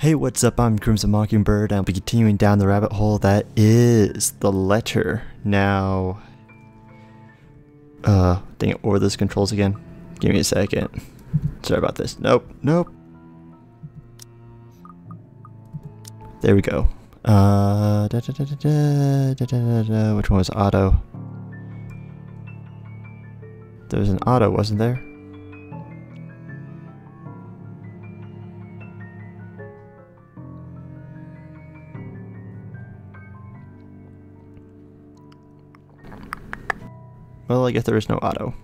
Hey, what's up? I'm Crimson Mockingbird, and I'll be continuing down the rabbit hole that is the letter. Now, dang it, over those controls again. Give me a second. Sorry about this. Nope. There we go. Which one was auto? There was an auto, wasn't there? Well, I guess there is no auto.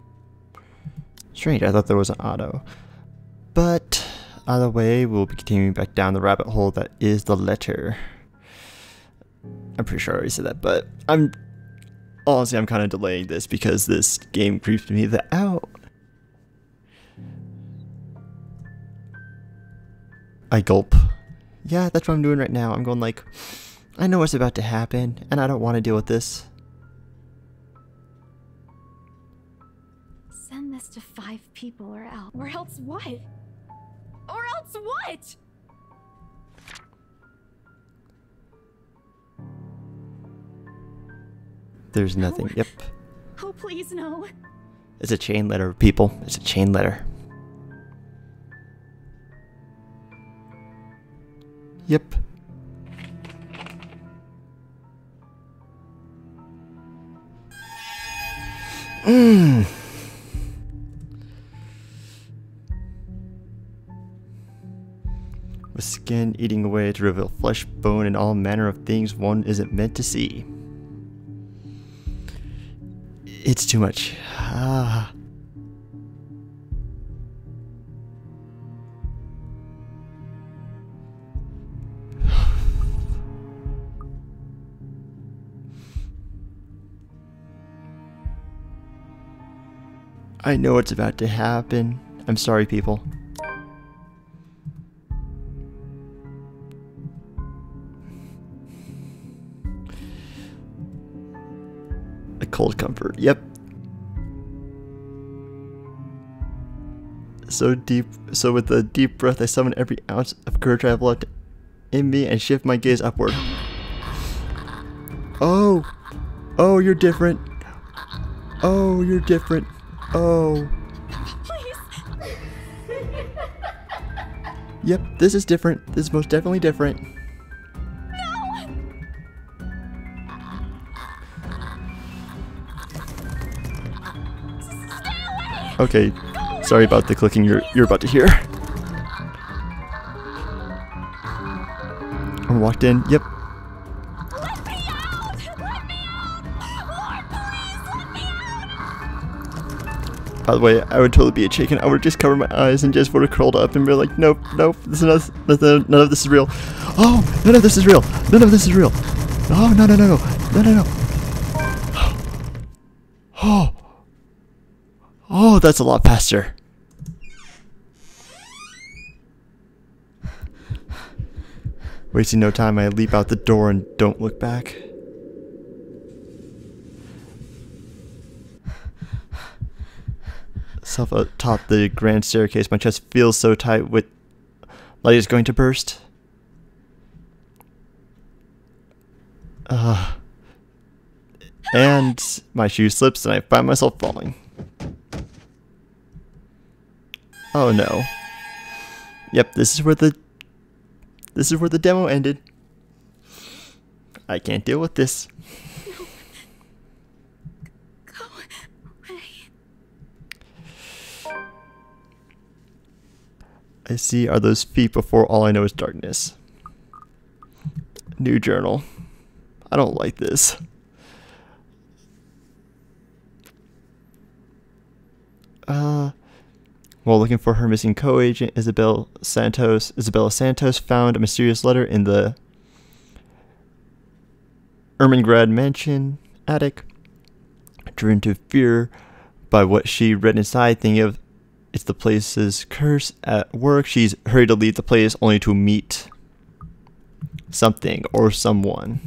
Strange, I thought there was an auto. But, either way, we'll be continuing back down the rabbit hole that is the letter. I'm pretty sure I already said that, but honestly, I'm kind of delaying this because this game creeps me out. I gulp. Yeah, that's what I'm doing right now. I'm going like, I know what's about to happen, and I don't want to deal with this. Send this to 5 people or else. Or else what? Or else what? There's nothing. No. Yep. Oh, please, no. It's a chain letter, people. It's a chain letter. Yep. With skin eating away to reveal flesh, bone, and all manner of things one isn't meant to see. It's too much. I know what's about to happen. I'm sorry, people. A cold comfort. Yep. So with a deep breath, I summon every ounce of courage I have left in me and shift my gaze upward. Oh, you're different. Oh, you're different. Oh. Please. Yep, this is different. This is most definitely different. No. Stay away. Okay, sorry about the clicking you're about to hear. I walked in. Yep. Let me out. Let me out. Lord, please let me out. By the way, I would totally be a chicken. I would just cover my eyes and just would have curled up and be like, nope, this is none of this is real. Oh, none of this is real. None of this is real. Oh, no. Oh, that's a lot faster. Wasting no time, I leap out the door and don't look back. Self atop the grand staircase, my chest feels so tight with like it's going to burst. And my shoe slips and I find myself falling. Oh no. Yep, this is where the demo ended. I can't deal with this. Go away. I see are those feet before all I know is darkness. New journal. I don't like this. While looking for her missing co-agent, Isabella Santos found a mysterious letter in the Ermengrad mansion attic. Driven to fear by what she read inside, thinking of it's the place's curse at work, she's hurried to leave the place only to meet something or someone.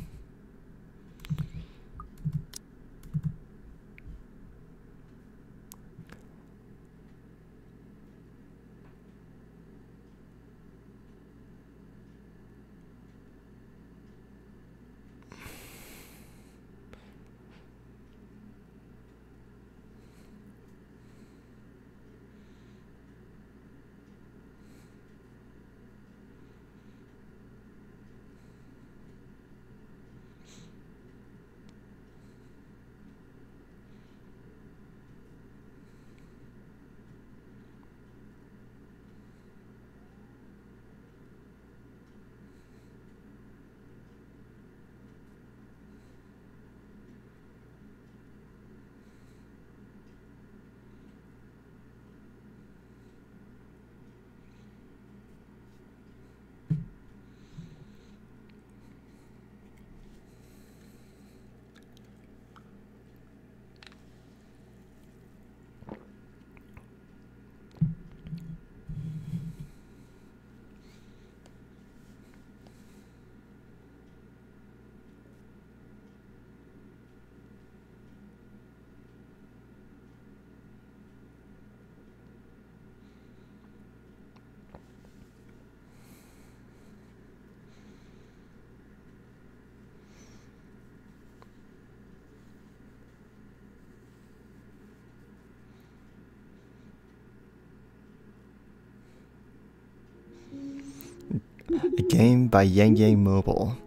a game by Yang Yang Mobile.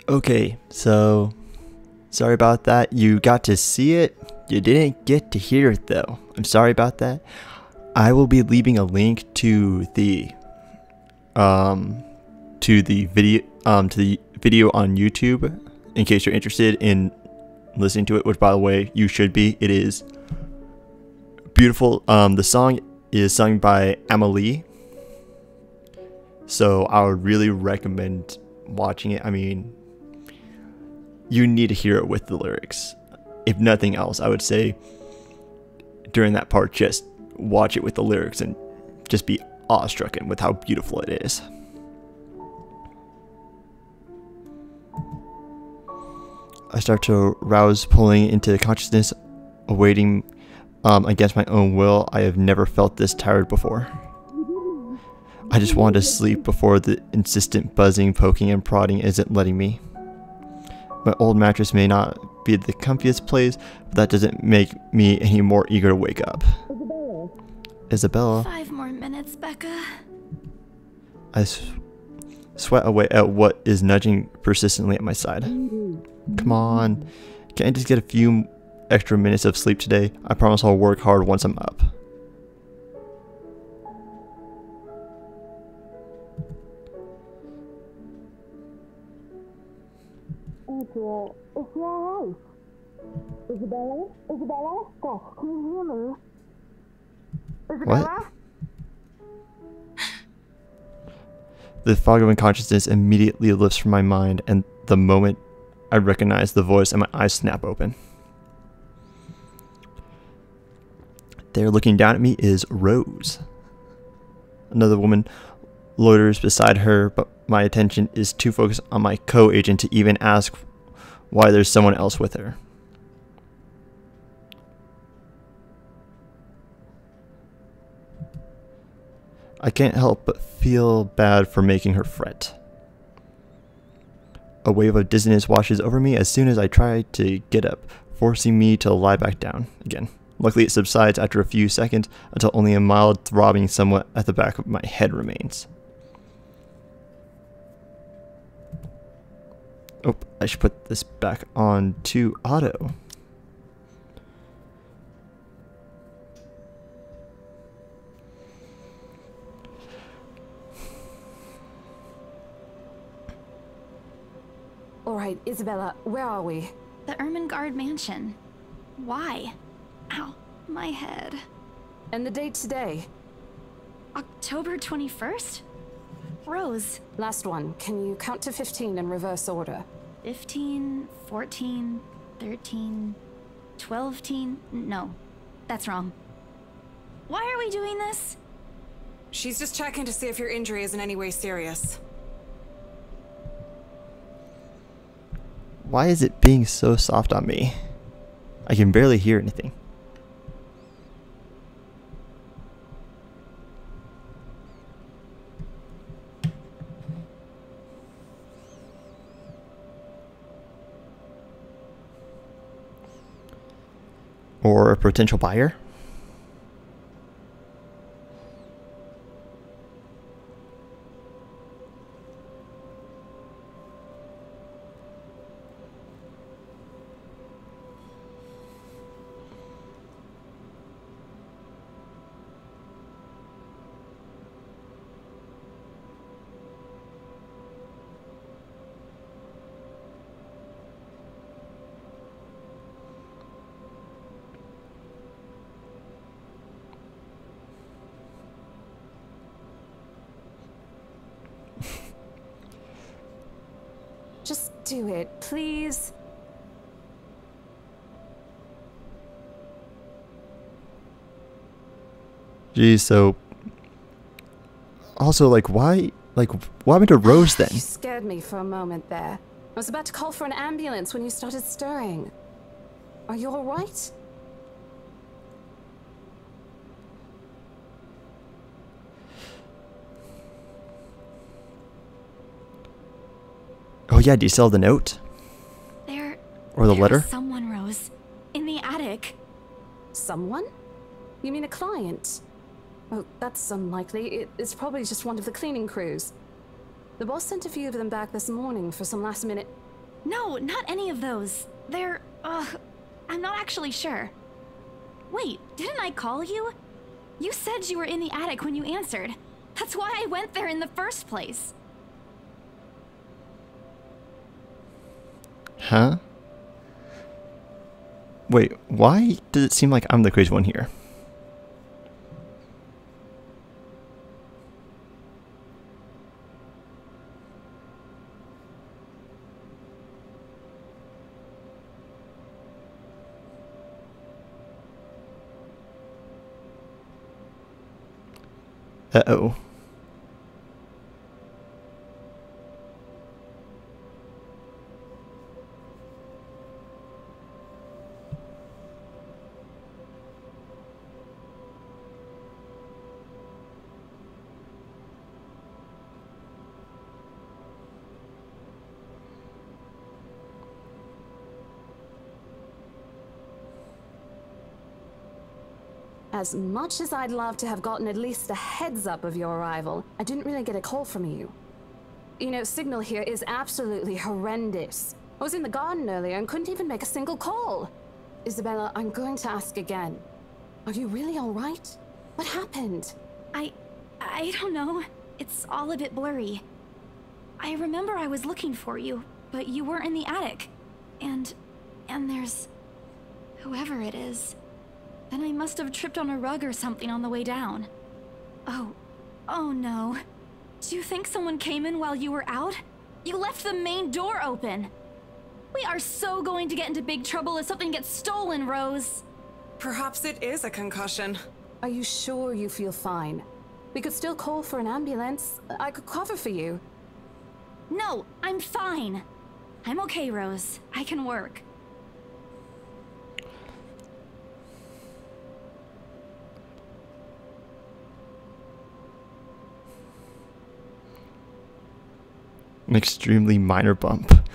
Okay, so sorry about that. You got to see it. You didn't get to hear it though. I'm sorry about that. I will be leaving a link to the video on YouTube in case you're interested in listening to it, which by the way you should be. It is beautiful. The song is sung by Amelie, so I would really recommend watching it. I mean, you need to hear it with the lyrics. If nothing else, I would say during that part, just watch it with the lyrics and just be awestruck with how beautiful it is. I start to rouse, pulling into consciousness, awaiting against my own will. I have never felt this tired before. I just want to sleep before the insistent buzzing, poking, and prodding isn't letting me. My old mattress may not be the comfiest place, but that doesn't make me any more eager to wake up. Isabella. 5 more minutes, Becca. I sweat away at what is nudging persistently at my side. Come on. Can't I just get a few extra minutes of sleep today? I promise I'll work hard once I'm up. April, is she alright? Isabella? Isabella? Gosh, can you hear me? Isabella? What? The fog of unconsciousness immediately lifts from my mind, and the moment I recognize the voice and my eyes snap open. There looking down at me is Rose. Another woman loiters beside her, but my attention is too focused on my co-agent to even ask why there's someone else with her. I can't help but feel bad for making her fret. A wave of dizziness washes over me as soon as I try to get up, forcing me to lie back down again. Luckily it subsides after a few seconds until only a mild throbbing somewhat at the back of my head remains. Oh, I should put this back on to auto. Alright, Isabella, where are we? The Ermengarde mansion. Why? Ow, my head. And the date today? October 21st? Rose. Last one. Can you count to 15 in reverse order? 15, 14, 13, 12 teen. No, that's wrong. Why are we doing this? She's just checking to see if your injury is in any way serious. Why is it being so soft on me? I can barely hear anything. Or a potential buyer? Just do it, please. Geez, so also why happened to Rose then? You scared me for a moment there. I was about to call for an ambulance when you started stirring. Are you alright? Oh yeah, do you sell the note? Or the letter? There's someone, Rose. In the attic. Someone? You mean a client? Oh, that's unlikely. It's probably just one of the cleaning crews. The boss sent a few of them back this morning for some last minute. No, not any of those. They're, I'm not actually sure. Wait, didn't I call you? You said you were in the attic when you answered. That's why I went there in the first place. Huh? Wait, why does it seem like I'm the crazy one here? Uh-oh. As much as I'd love to have gotten at least a heads up of your arrival, I didn't really get a call from you. You know, signal here is absolutely horrendous. I was in the garden earlier and couldn't even make a single call. Isabella, I'm going to ask again. Are you really all right? What happened? I don't know. It's all a bit blurry. I remember I was looking for you, but you weren't in the attic. And there's whoever it is. Then I must have tripped on a rug or something on the way down. Oh no. Do you think someone came in while you were out? You left the main door open. We are so going to get into big trouble if something gets stolen, Rose. Perhaps it is a concussion. Are you sure you feel fine? We could still call for an ambulance. I could cover for you. No, I'm fine. I'm okay, Rose. I can work. An extremely minor bump.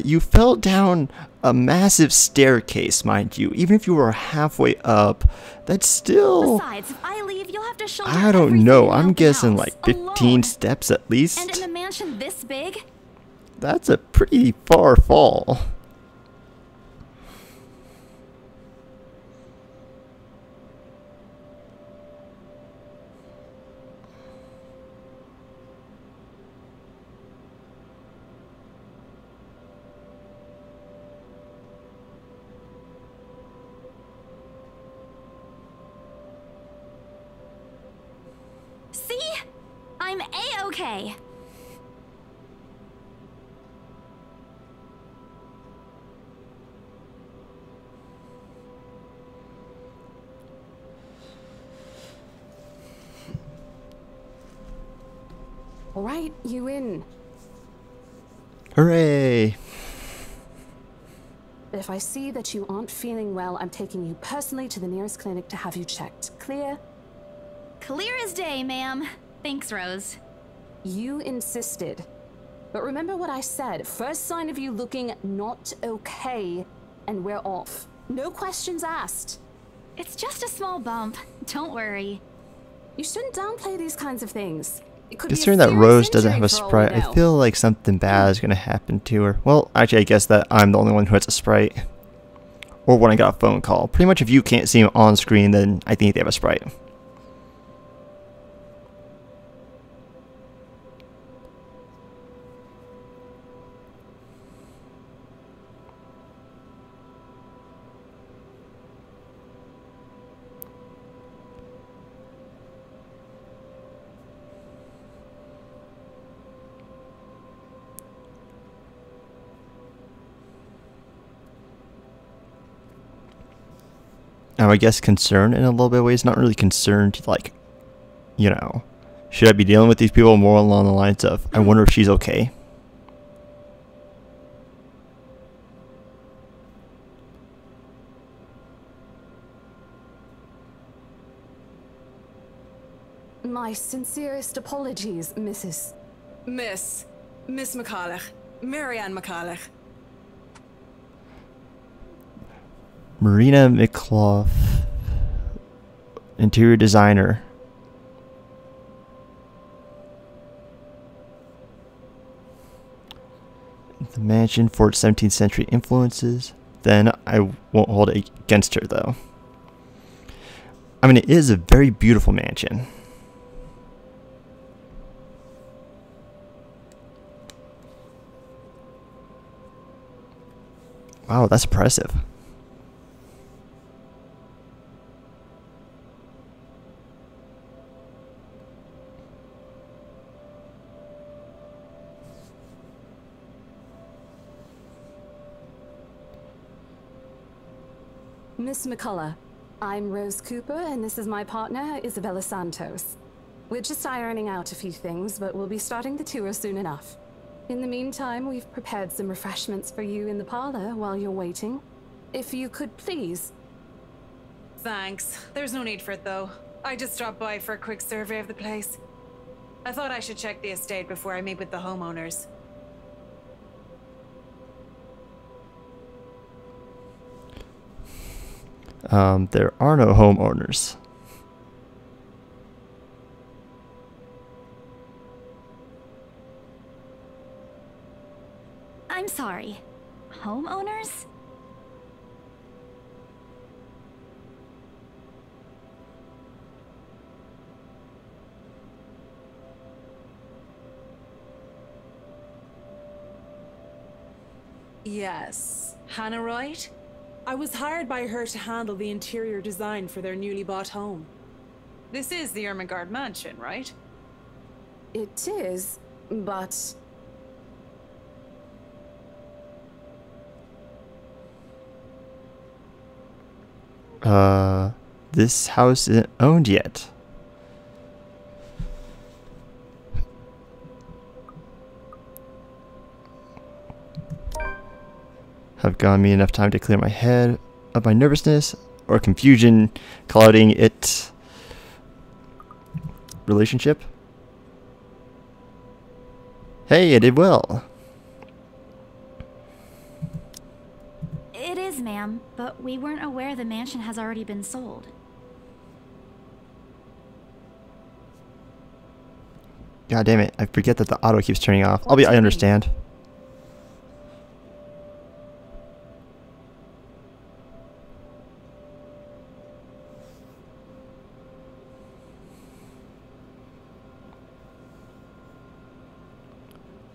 You fell down a massive staircase, mind you. Even if you were halfway up, that's still... Besides, if I leave, you'll have to shoulder I don't everything know. around I'm the guessing house, like 15 alone. steps at least. And in a mansion this big? That's a pretty far fall. See? I'm A-okay. All right, you in. Hooray! But if I see that you aren't feeling well, I'm taking you personally to the nearest clinic to have you checked. Clear? Clear as day, ma'am. Thanks, Rose. You insisted. But remember what I said. First sign of you looking not okay, and we're off. No questions asked. It's just a small bump. Don't worry. You shouldn't downplay these kinds of things. It could Just be a hearing that serious Rose doesn't injury have a for all we sprite, I know. feel like something bad is going to happen to her. Well, actually, I guess that I'm the only one who has a sprite. Or when I got a phone call. Pretty much if you can't see them on screen, then I think they have a sprite. Now, I guess concerned in a little bit of ways, not really concerned, like, you know, should I be dealing with these people, more along the lines of, I wonder if she's okay. My sincerest apologies, Mrs. Miss McCulloch. Marianne McCulloch. Marina McClough, interior designer. The mansion for its 17th century influences. Then I won't hold it against her, though. I mean, it is a very beautiful mansion. Wow, that's impressive. Miss McCullough, I'm Rose Cooper, and this is my partner, Isabella Santos. We're just ironing out a few things, but we'll be starting the tour soon enough. In the meantime, we've prepared some refreshments for you in the parlor while you're waiting. If you could please. Thanks. There's no need for it, though. I just dropped by for a quick survey of the place. I thought I should check the estate before I meet with the homeowners. There are no homeowners. I'm sorry. Homeowners? Yes. Hannah Wright? I was hired by her to handle the interior design for their newly bought home. This is the Ermengarde mansion, right? It is, but... This house isn't owned yet. Have given me enough time to clear my head of my nervousness or confusion clouding its relationship. Hey, I did well. It is, ma'am, but we weren't aware the mansion has already been sold. God damn it, I forget that the auto keeps turning off. I understand.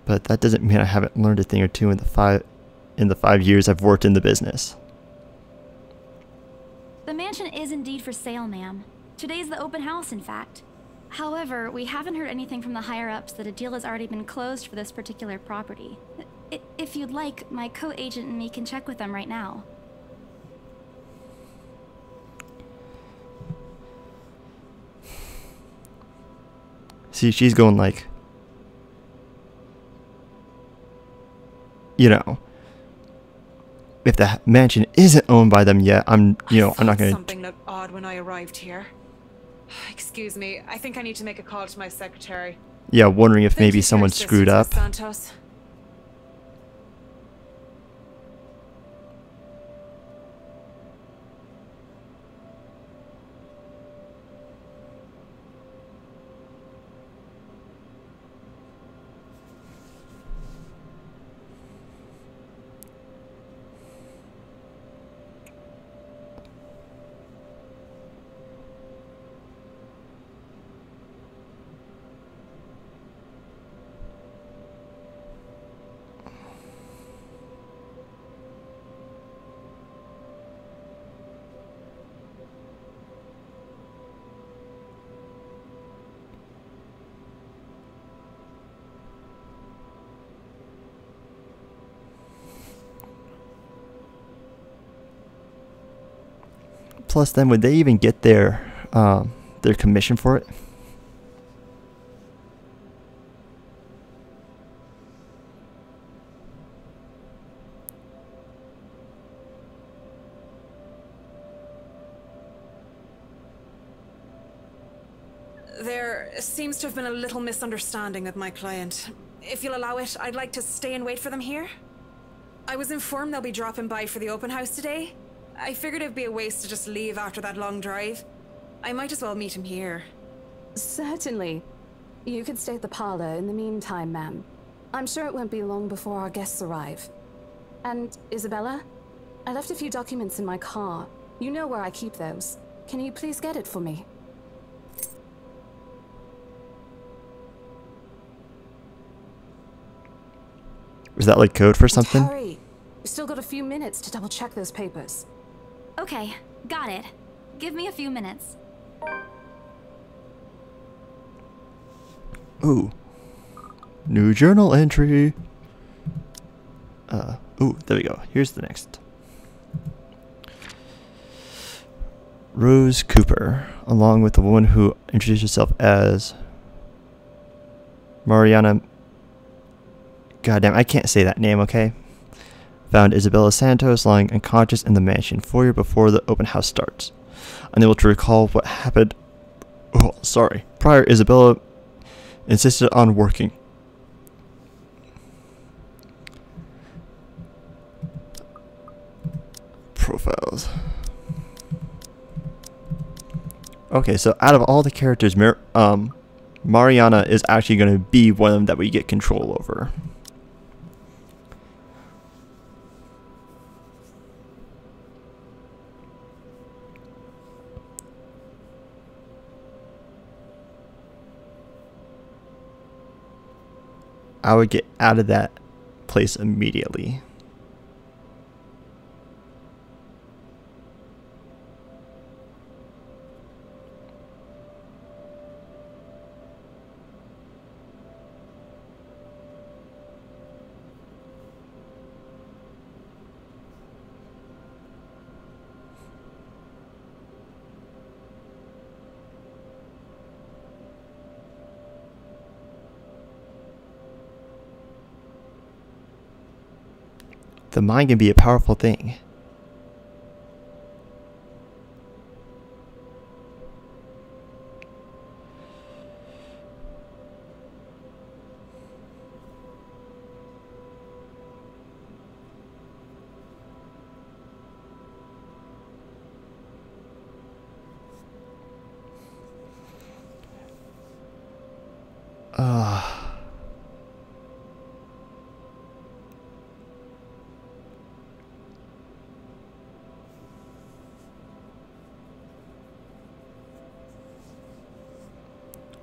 But that doesn't mean I haven't learned a thing or two in the 5 years I've worked in the business. The mansion is indeed for sale, ma'am. Today's the open house, in fact. However, we haven't heard anything from the higher-ups that a deal has already been closed for this particular property. If you'd like, my co-agent and me can check with them right now. See, she's going like, you know, if the mansion isn't owned by them yet, I'm not gonna. Something looked odd when I arrived here. Excuse me, I think I need to make a call to my secretary. Yeah, wondering if Thank maybe you for someone your screwed up. assistance, Miss Santos. Plus, then would they even get their commission for it? There seems to have been a little misunderstanding with my client. If you'll allow it, I'd like to stay and wait for them here. I was informed they'll be dropping by for the open house today. I figured it'd be a waste to just leave after that long drive. I might as well meet him here. Certainly. You could stay at the parlor in the meantime, ma'am. I'm sure it won't be long before our guests arrive. And Isabella, I left a few documents in my car. You know where I keep those. Can you please get it for me? Is that like code for something? Hurry. We've still got a few minutes to double check those papers. Okay, got it. Give me a few minutes. Ooh. New journal entry. Ooh, there we go. Here's the next. Rose Cooper, along with the woman who introduced herself as Mariana. Goddamn, I can't say that name, okay? Found Isabella Santos lying unconscious in the mansion foyer before the open house starts. Unable to recall what happened. Oh, sorry. Prior, Isabella insisted on working. Profiles. Okay, so out of all the characters, Mariana is actually going to be one of them that we get control over. I would get out of that place immediately. The mind can be a powerful thing.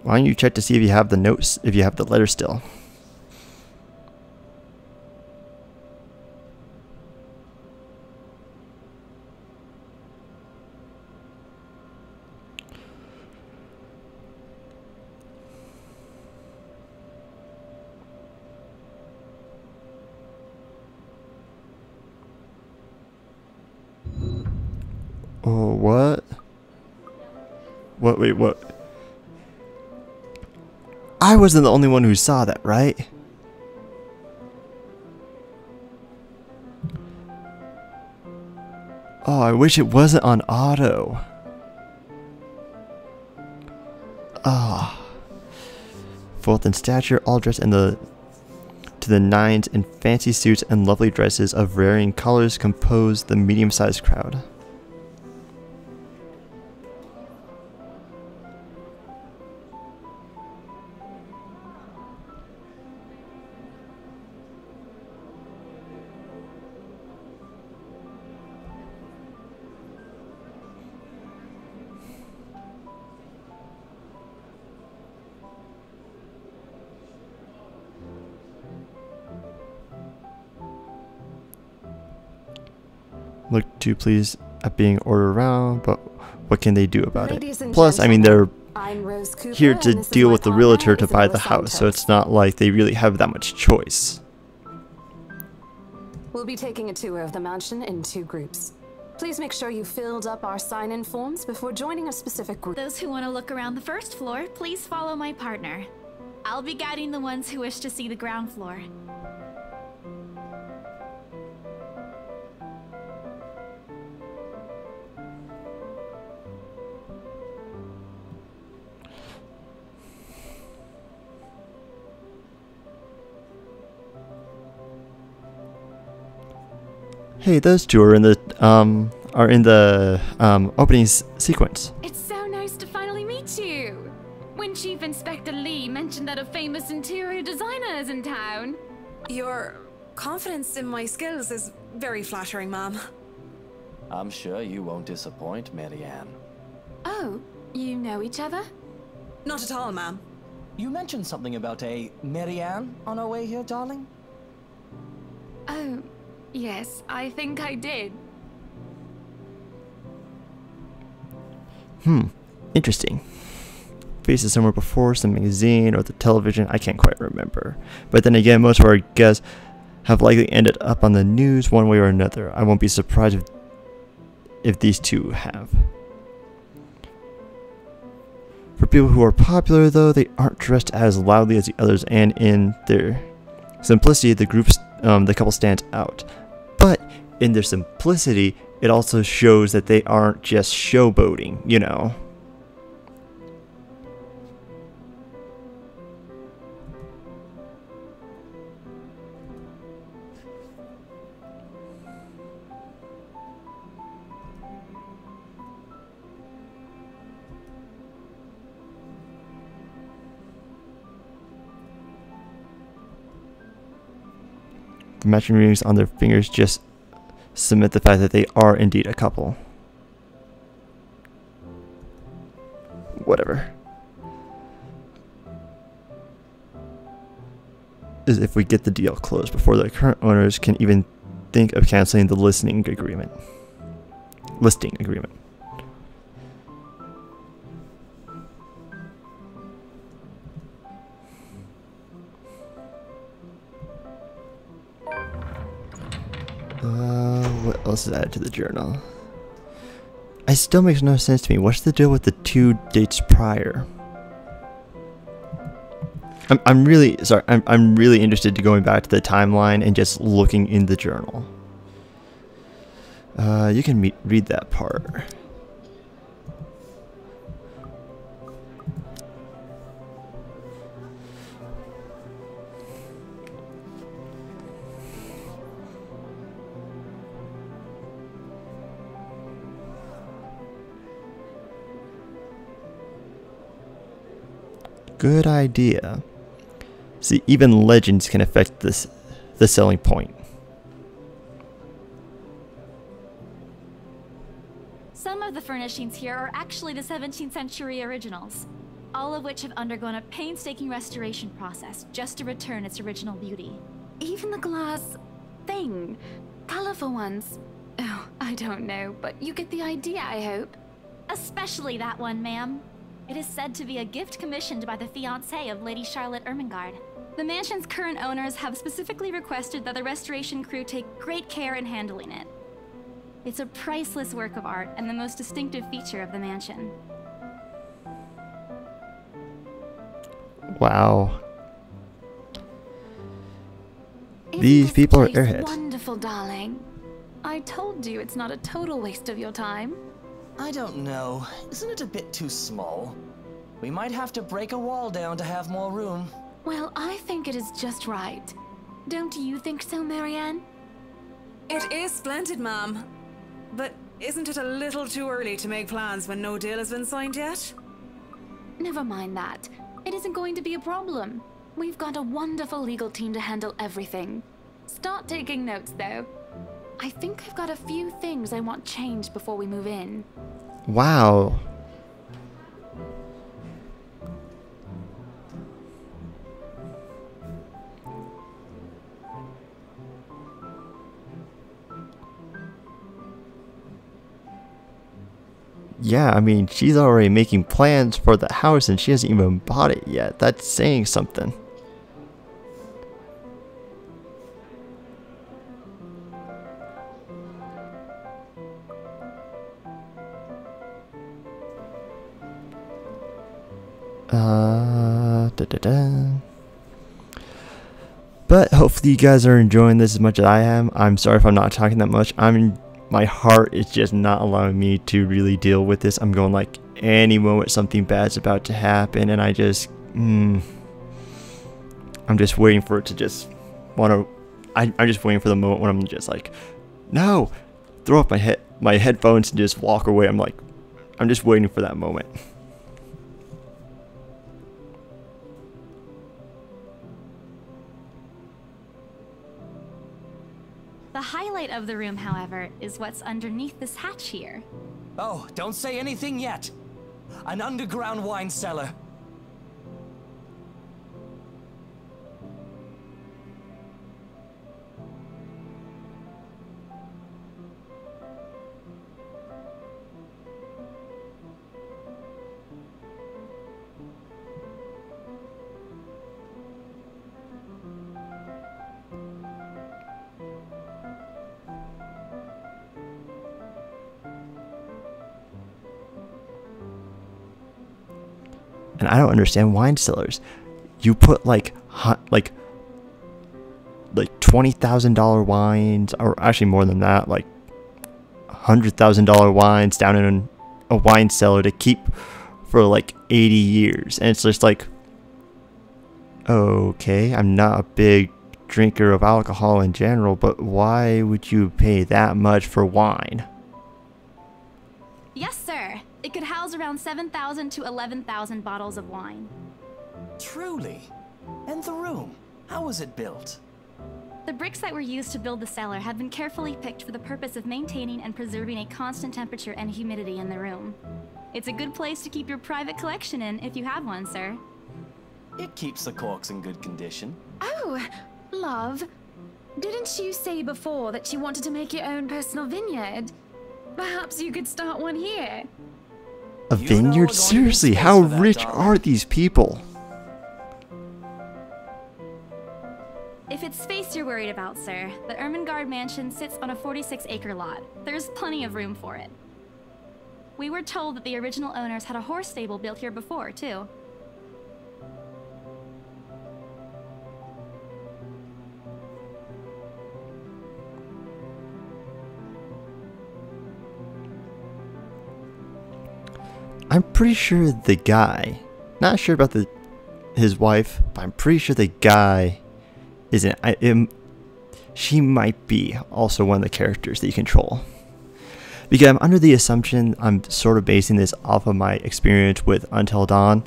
Why don't you check to see if you have the notes, if you have the letter still? Oh, what? What, wait, what? I wasn't the only one who saw that, right? Oh, I wish it wasn't on auto. Ah. Both in stature, all dressed to the nines in fancy suits and lovely dresses of varying colors compose the medium-sized crowd. Look too pleased at being ordered around, but what can they do about it? Plus, I mean, they're here to deal with the realtor to buy the house, so it's not like they really have that much choice. We'll be taking a tour of the mansion in 2 groups. Please make sure you filled up our sign-in forms before joining a specific group. Those who want to look around the first floor, please follow my partner. I'll be guiding the ones who wish to see the ground floor. Hey, those two are in the opening sequence. It's so nice to finally meet you. When Chief Inspector Lee mentioned that a famous interior designer pleasant town. Your confidence in my skills is very flattering, ma'am. I'm sure you won't disappoint, Marianne. Oh, you know each other? Not at all, ma'am. You mentioned something about a Marianne on our way here, darling? Oh, yes, I think I did. Interesting. Faces somewhere before, some magazine or the television, I can't quite remember. But then again, most of our guests have likely ended up on the news one way or another. I won't be surprised if these two have. For people who are popular though, they aren't dressed as loudly as the others, and in their simplicity, the couple stands out. But in their simplicity, it also shows that they aren't just showboating, you know. The matching rings on their fingers just cement the fact that they are indeed a couple. Whatever. Is if we get the deal closed before the current owners can even think of canceling the listing agreement. What else is added to the journal? It still makes no sense to me. What's the deal with the 2 dates prior? I'm really sorry. I'm really interested to going back to the timeline and just looking in the journal. You can read that part. Good idea. See, even legends can affect the selling point. Some of the furnishings here are actually the 17th century originals, all of which have undergone a painstaking restoration process just to return its original beauty. Even the glass thing. Colorful ones. Oh, I don't know, but you get the idea, I hope. Especially that one, ma'am. It is said to be a gift commissioned by the fiancé of Lady Charlotte Ermengarde. The mansion's current owners have specifically requested that the restoration crew take great care in handling it. It's a priceless work of art and the most distinctive feature of the mansion. Wow. Isn't These this people are place airheads. wonderful, darling? I told you it's not a total waste of your time. I don't know. Isn't it a bit too small? We might have to break a wall down to have more room. Well, I think it is just right. Don't you think so, Marianne? It is splendid, ma'am. But isn't it a little too early to make plans when no deal has been signed yet? Never mind that. It isn't going to be a problem. We've got a wonderful legal team to handle everything. Start taking notes, though. I think I've got a few things I want changed before we move in. Wow. Yeah, I mean, she's already making plans for the house and she hasn't even bought it yet. That's saying something. But hopefully you guys are enjoying this as much as I am. I'm sorry if I'm not talking that much. My heart is just not allowing me to really deal with this. I'm going like any moment something bad's about to happen, and I just I'm just waiting for it to just I'm just waiting for the moment when I'm just like, no, throw off my headphones and just walk away. I'm just waiting for that moment. The highlight of the room, however, is what's underneath this hatch here. Oh, don't say anything yet. An underground wine cellar. And I don't understand wine cellars. You put like $20,000 wines, or actually more than that, like $100,000 wines down in a wine cellar to keep for like 80 years. And it's just like, okay, I'm not a big drinker of alcohol in general, but why would you pay that much for wine? Yes, sir. It could house around 7,000 to 11,000 bottles of wine. Truly. And the room, how was it built? The bricks that were used to build the cellar have been carefully picked for the purpose of maintaining and preserving a constant temperature and humidity in the room. It's a good place to keep your private collection in if you have one, sir. It keeps the corks in good condition. Oh, love. Didn't you say before that you wanted to make your own personal vineyard? Perhaps you could start one here. A vineyard? Seriously, how rich are these people? If it's space you're worried about, sir, the Ermengarde mansion sits on a 46-acre lot. There's plenty of room for it. We were told that the original owners had a horse stable built here before, too. I'm pretty sure the guy, not sure about his wife, but I'm pretty sure the guy she might be also one of the characters that you control. Because I'm under the assumption, I'm sort of basing this off of my experience with Until Dawn.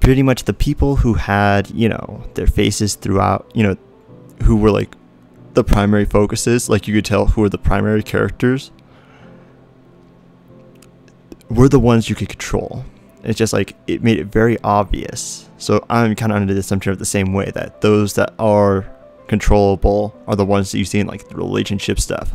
Pretty much the people who had, their faces throughout, who were like the primary focuses, like you could tell who were the primary characters, were the ones you could control. It's just like, it made it very obvious. So I'm kind of under the assumption of the same way, that those that are controllable are the ones that you see in like the relationship stuff.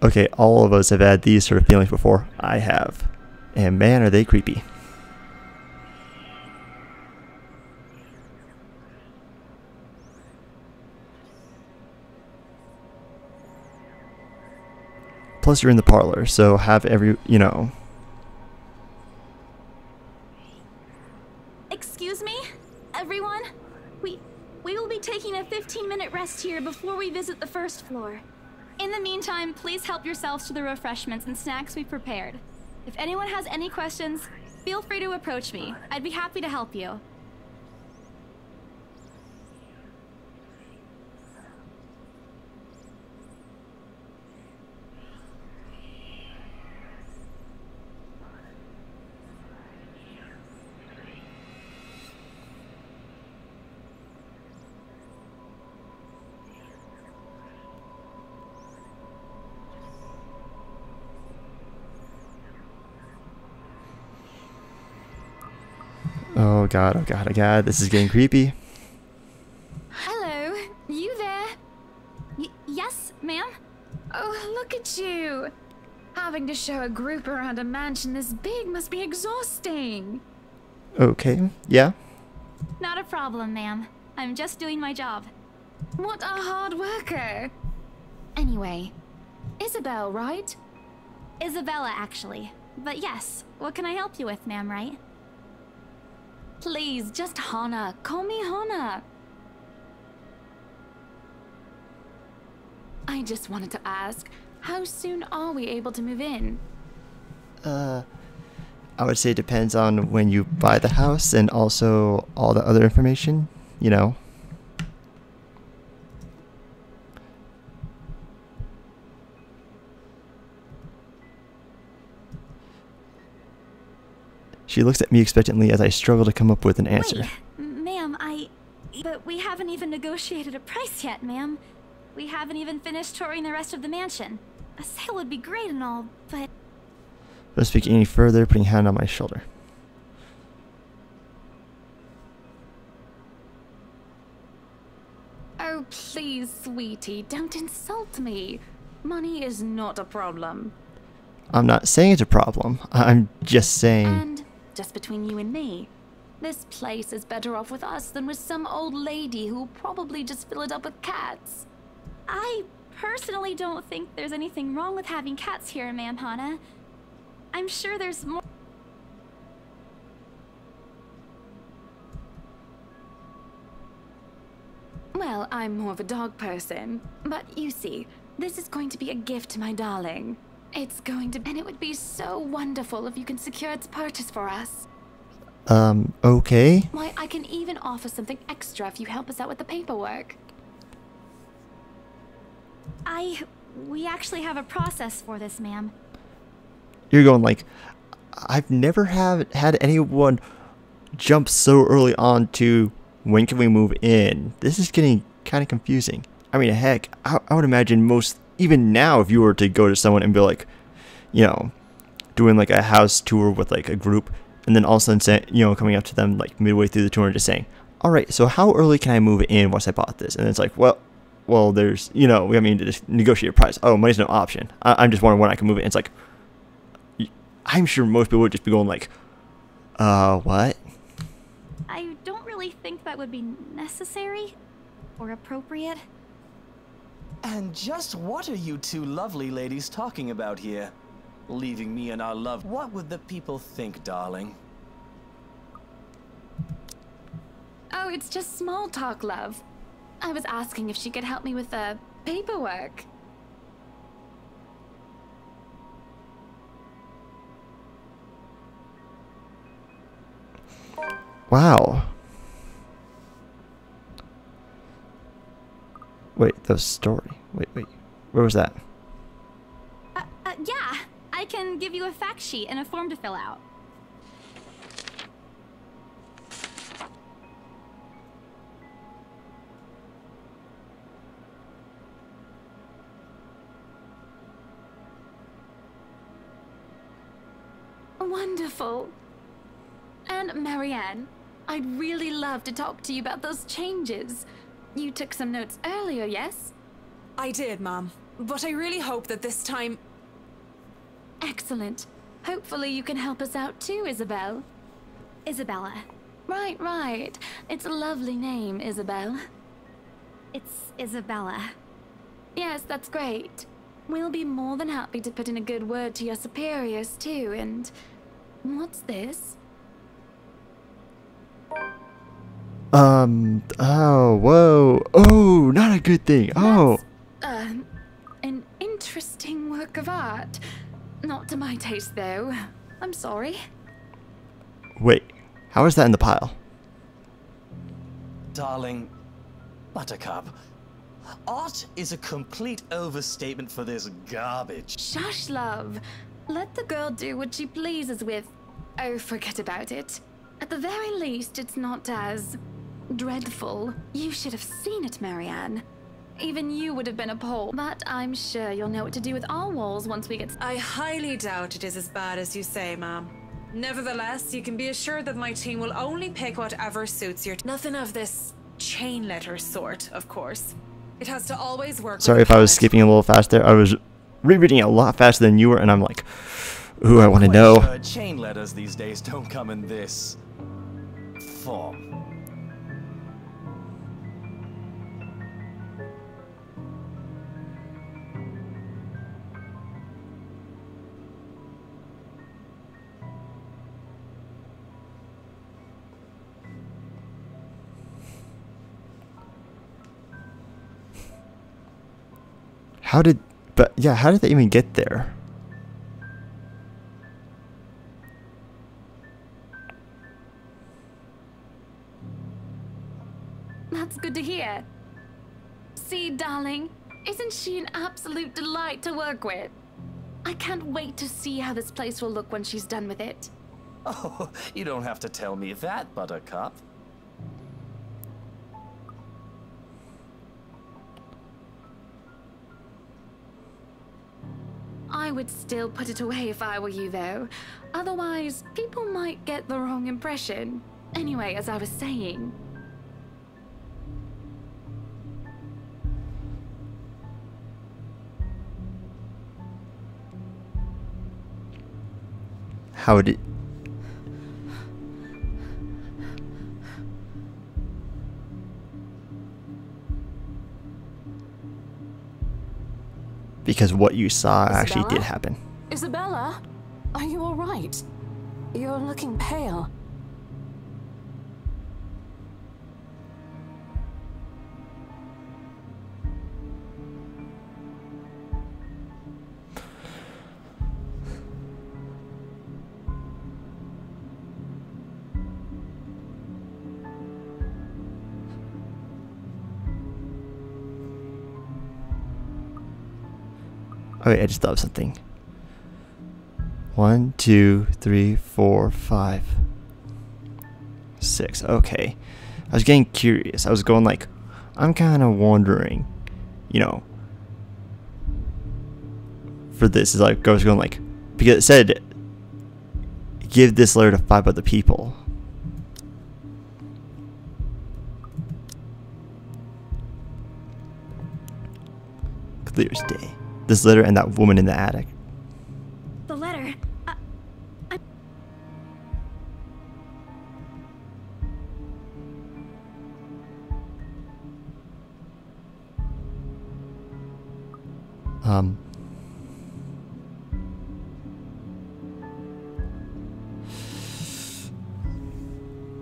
Okay, all of us have had these sort of feelings before. I have. And man, are they creepy. Plus you're in the parlor, so have Excuse me, everyone? We will be taking a 15-minute rest here before we visit the first floor. In the meantime, please help yourselves to the refreshments and snacks we've prepared. If anyone has any questions, feel free to approach me. I'd be happy to help you. Oh god, this is getting creepy. Hello, you there? Yes, ma'am? Oh, look at you. Having to show a group around a mansion this big must be exhausting. Okay, yeah. Not a problem, ma'am. I'm just doing my job. What a hard worker. Anyway, Isabel, right? Isabella, actually. But yes, what can I help you with, ma'am, right? Please, just Hana. Call me Hana. I just wanted to ask, how soon are we able to move in? I would say it depends on when you buy the house and also all the other information, you know. She looks at me expectantly as I struggle to come up with an answer. Wait, ma'am, But we haven't even negotiated a price yet, ma'am. We haven't even finished touring the rest of the mansion. A sale would be great and all, but... Don't speak any further, putting a hand on my shoulder. Oh, please, sweetie, don't insult me. Money is not a problem. I'm not saying it's a problem. I'm just saying... And, just between you and me, this place is better off with us than with some old lady who'll probably just fill it up with cats. I personally don't think there's anything wrong with having cats here, ma'am Hana. I'm sure there's more... Well, I'm more of a dog person. But you see, this is going to be a gift to my darling. It's going to... And it would be so wonderful if you can secure its purchase for us. Okay. Why, I can even offer something extra if you help us out with the paperwork. We actually have a process for this, ma'am. You're going like, I've never had anyone jump so early on to when can we move in. This is getting kind of confusing. I mean, heck, I would imagine most, even now, if you were to go to someone and be like, you know, doing like a house tour with like a group, and then all of a sudden, say, you know, coming up to them like midway through the tour and just saying, all right, so how early can I move in once I bought this? And it's like, well, there's, you know, I mean, to just negotiate a price. Oh, money's no option. I'm just wondering when I can move it. And it's like, I'm sure most people would just be going like, what? I don't really think that would be necessary or appropriate. And just what are you two lovely ladies talking about here? Leaving me and our love. What would the people think, darling? Oh, it's just small talk, love. I was asking if she could help me with the paperwork. Wow. Wait, the story. Wait. Where was that? Yeah. I can give you a fact sheet and a form to fill out. Wonderful. And Marianne, I'd really love to talk to you about those changes. You took some notes earlier, yes? I did, Mom. But I really hope that this time... Excellent. Hopefully you can help us out too, Isabel. Isabella. Right. It's a lovely name, Isabel. It's Isabella. Yes, that's great. We'll be more than happy to put in a good word to your superiors too, and... What's this? Oh, whoa. Oh, not a good thing. Oh. That's, an interesting work of art. Not to my taste, though. I'm sorry. Wait, how is that in the pile? Darling, Buttercup, art is a complete overstatement for this garbage. Shush, love. Let the girl do what she pleases with... Oh, forget about it. At the very least, it's not as... dreadful. You should have seen it, Marianne. Even you would have been appalled. But I'm sure you'll know what to do with our walls once we get... I highly doubt it is as bad as you say, Ma'am. Nevertheless, you can be assured that my team will only pick whatever suits your... Nothing of this chain letter sort, of course. It has to always work... Sorry if I was skipping a little fast there. I was rereading it a lot faster than you were, and I'm like, ooh, I want to know. Sure, chain letters these days don't come in this form. how did they even get there? That's good to hear. See, darling, isn't she an absolute delight to work with? I can't wait to see how this place will look when she's done with it. Oh, you don't have to tell me that, Buttercup. I would still put it away if I were you, though. Otherwise, people might get the wrong impression. Anyway, as I was saying... How did... Because what you saw actually did Isabella? happen. Isabella? Are you alright? You're looking pale. Oh wait, I just thought of something. 1, 2, 3, 4, 5, 6. Okay. I was getting curious. I was going like, I'm kind of wondering, you know, for this is like, I was going like, because it said, give this letter to 5 other people. Clear as day. This letter and that woman in the attic. The letter.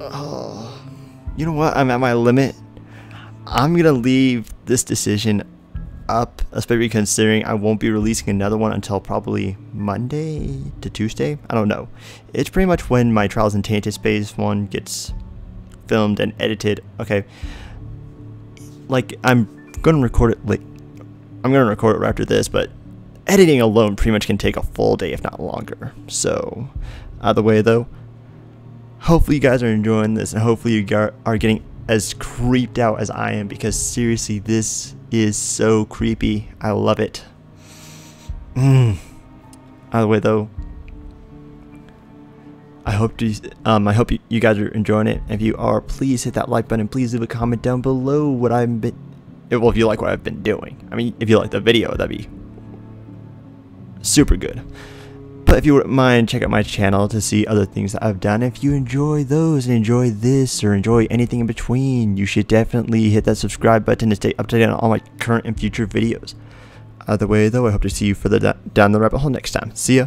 Oh, you know what? I'm at my limit. I'm gonna leave this decision up, especially considering I won't be releasing another one until probably Monday to Tuesday. I don't know. It's pretty much when my Trials in Tainted Space one gets filmed and edited. Okay, like I'm gonna record it. Like I'm gonna record it right after this, but editing alone pretty much can take a full day, if not longer. So, out of the way though. Hopefully you guys are enjoying this, and hopefully you are getting as creeped out as I am, because seriously, this is so creepy. I love it. Out of the way though, I hope you guys are enjoying it. If you are, please hit that like button. Please leave a comment down below what I've been. Well, if you like what I've been doing. I mean, if you like the video, that'd be super good. But if you wouldn't mind, check out my channel to see other things that I've done. If you enjoy those and enjoy this or enjoy anything in between, you should definitely hit that subscribe button to stay up to date on all my current and future videos. Either way though, I hope to see you further down the rabbit hole next time. See ya.